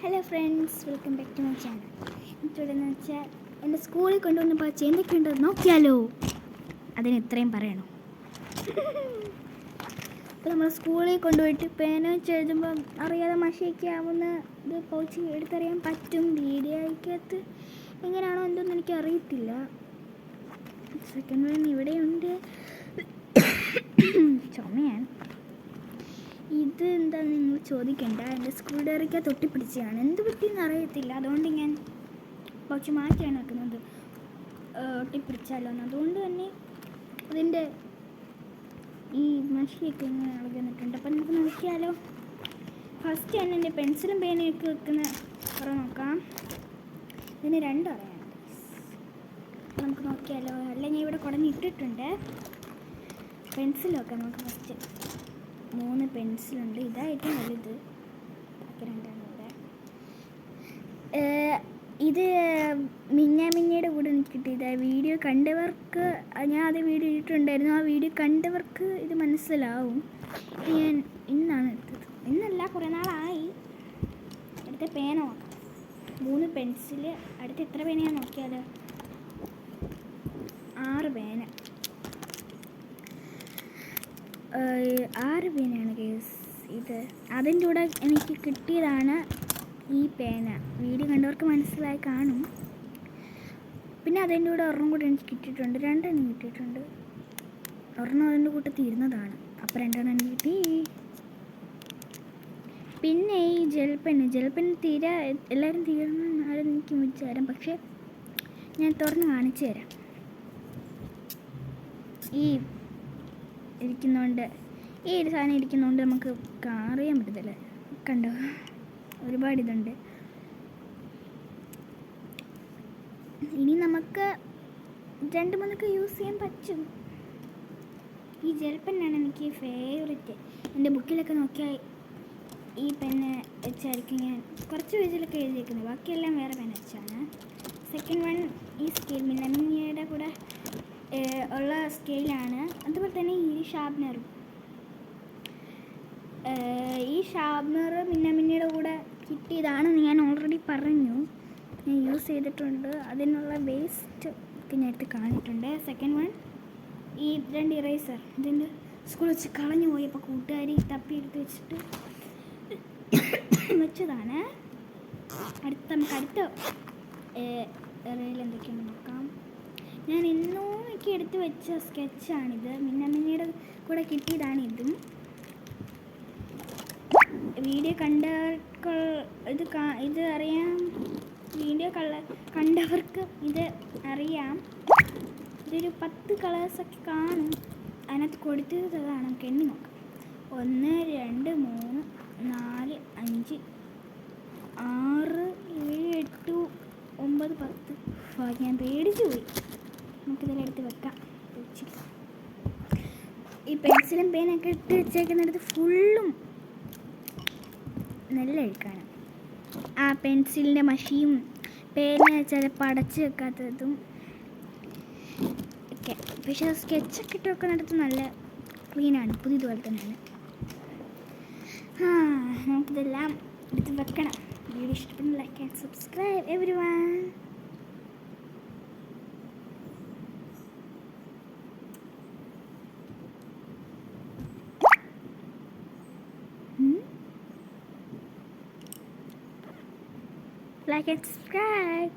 Hello friends, welcome back to my channel. എനിക്കിവിടെയെന്ന് വെച്ചാൽ എൻ്റെ സ്കൂളിൽ കൊണ്ടുവന്നപ്പോൾ എന്തൊക്കെയുണ്ടോ നോക്കിയാലോ. അതിന് ഇത്രയും പറയണോ? അപ്പോൾ നമ്മൾ സ്കൂളിൽ കൊണ്ടുപോയിട്ട് പേന വെച്ച് എഴുതുമ്പോൾ അറിയാതെ മഷിയൊക്കെ ആവുന്ന ഇത് പൗച്ച് എടുത്തറിയാൻ പറ്റും. വീഡിയോയ്ക്കകത്ത് എങ്ങനെയാണോ എന്തൊന്നും എനിക്ക് അറിയത്തില്ല. സെക്കൻഡ് വൺ ഇവിടെയുണ്ട്. ചുമയാണ്. ഇത് എന്താണെന്ന് നിങ്ങൾ ചോദിക്കണ്ട. എൻ്റെ സ്കൂൾ ഡയറിക്കകത്ത് ഒട്ടിപ്പിടിച്ചതാണ്. എന്ത് പറ്റിയെന്ന് അറിയത്തില്ല. അതുകൊണ്ട് ഞാൻ കുറച്ച് മാറ്റിയാണ് വെക്കുന്നത്, ഒട്ടിപ്പിടിച്ചാലോ എന്ന്. അതുകൊണ്ട് തന്നെ അതിൻ്റെ ഈ മഷിയൊക്കെ ഇങ്ങനെ ഇളകുന്നിട്ടുണ്ട്. അപ്പം നമുക്ക് നോക്കിയാലോ. ഫസ്റ്റ് തന്നെ എൻ്റെ പെൻസിലും പേനയൊക്കെ വെക്കുന്ന കുറേ നോക്കാം. ഇതിന് രണ്ടും അറിയാനുണ്ട്. നമുക്ക് നോക്കിയാലോ. അല്ലെങ്കിൽ ഇവിടെ കുടഞ്ഞിട്ടിട്ടുണ്ട്. പെൻസിൽ നോക്കാം നമുക്ക്. ഫസ്റ്റ് 3 പെൻസിലുണ്ട്. ഇതായിട്ട് വലുത്. ബാക്കി രണ്ടാണ് ഇവിടെ. ഇത് മിന്നയുടെ കൂടെ എനിക്ക് കിട്ടിയത്. വീഡിയോ കണ്ടവർക്ക്, ഞാൻ അത് വീഡിയോ ഇട്ടിട്ടുണ്ടായിരുന്നു. ആ വീഡിയോ കണ്ടവർക്ക് ഇത് മനസ്സിലാവും. ഞാൻ ഇന്നാണ് എടുത്തത്. ഇന്നല്ല, കുറേ നാളായി. അടുത്ത പേന നോക്കാം. 3 പെൻസില്. അടുത്ത എത്ര പേനയാണെന്ന് നോക്കിയാലോ. 6 പേന. 6 പേനയാണ് കേസ് ഇത്. അതിൻ്റെ കൂടെ എനിക്ക് കിട്ടിയതാണ് ഈ പേന. വീഡിയോ കണ്ടവർക്ക് മനസ്സിലായി കാണും. പിന്നെ അതിൻ്റെ കൂടെ ഒരെണ്ണം കൂടെ എനിക്ക് കിട്ടിയിട്ടുണ്ട്. 2 എണ്ണം കിട്ടിയിട്ടുണ്ട്. ഒരെണ്ണം അതിൻ്റെ കൂട്ടത്തിൽ ഇരുന്നതാണ്. അപ്പോൾ 2 എണ്ണം എനിക്ക് കിട്ടി. പിന്നെ ഈ ജെൽപ്പെൻ തീരെ എല്ലാവരും തീർന്നാലും എനിക്ക് മിച്ചു തരാം. പക്ഷേ ഞാൻ തുറന്ന് കാണിച്ചു തരാം. ഈ ഒരു സാധനം ഇരിക്കുന്നതുകൊണ്ട് നമുക്ക് അറിയാൻ പറ്റത്തില്ല. കണ്ടോ, ഒരുപാട് ഇതുണ്ട്. ഇനി നമുക്ക് 2-3 യൂസ് ചെയ്യാൻ പറ്റും. ഈ ജെൽ പെന്നാണ് എനിക്ക് ഫേവറേറ്റ്. എൻ്റെ ബുക്കിലൊക്കെ നോക്കിയാൽ ഈ പെന്ന് വെച്ചായിരിക്കും ഞാൻ കുറച്ച് പേജിലൊക്കെ എഴുതിയിരിക്കുന്നത്. ബാക്കിയെല്ലാം വേറെ പെൻ വെച്ചാണ്. സെക്കൻഡ് വൺ ഈ സ്കെയിൽ മിന്നയുടെ കൂടെ ഉള്ള സ്കെയിലാണ്. അതുപോലെ തന്നെ ഈ ഷാർപ്നറും. ഈ ഷാർപ്നർ മിന്നയുടെ കൂടെ കിട്ടിയതാണെന്ന് ഞാൻ ഓൾറെഡി പറഞ്ഞു. ഞാൻ യൂസ് ചെയ്തിട്ടുണ്ട്. അതിനുള്ള വേസ്റ്റ് ഒക്കെ ഞാൻ എടുത്ത് കാണിട്ടുണ്ട്. സെക്കൻഡ് വൺ ഈ 2 ഇറേസർ. ഇതിൻ്റെ സ്കൂളിൽ വെച്ച് കളഞ്ഞു പോയപ്പോൾ കൂട്ടുകാരി തപ്പിയെടുത്ത് വെച്ചിട്ട് വെച്ചതാണ്. നമുക്ക് അടുത്ത ഇറയിൽ എന്തൊക്കെയാണ് നോക്കാം. ഞാൻ ഇന്നോക്കെ എടുത്ത് വെച്ച സ്കെച്ചാണിത്. മിന്നയുടെ കൂടെ കിട്ടിയതാണിതും. വീഡിയോ ഇത് അറിയാം. വീഡിയോ കണ്ടവർക്ക് ഇത് അറിയാം. ഇതൊരു 10 കളേഴ്സൊക്കെ കാണും. അതിനകത്ത് കൊടുത്തതാണ്. നമുക്ക് എണ്ണി നോക്കാം. 1 2 3 4 5 6 7 8 9 10. ഞാൻ പേടിച്ചു പോയി. നമുക്കിതിലെടുത്ത് വെക്കാം. ഈ പെൻസിലും പേനൊക്കെ ഇട്ട് വെച്ചേക്കുന്നിടത്ത് ഫുള്ളും നല്ല എഴുക്കാണ്. ആ പെൻസിലിൻ്റെ മഷിയും പേന ചിലപ്പോൾ അടച്ച് വെക്കാത്തതും ഒക്കെ. പക്ഷേ സ്കെച്ചൊക്കെ ഇട്ട് വെക്കുന്നിടത്ത് നല്ല ക്ലീനാണ്. പുതിയതുപോലെ തന്നെയാണ്. നമുക്കിതെല്ലാം എടുത്ത് വെക്കണം. വീഡിയോ ഇഷ്ടപ്പെടുന്ന like and subscribe everyone. Like and subscribe.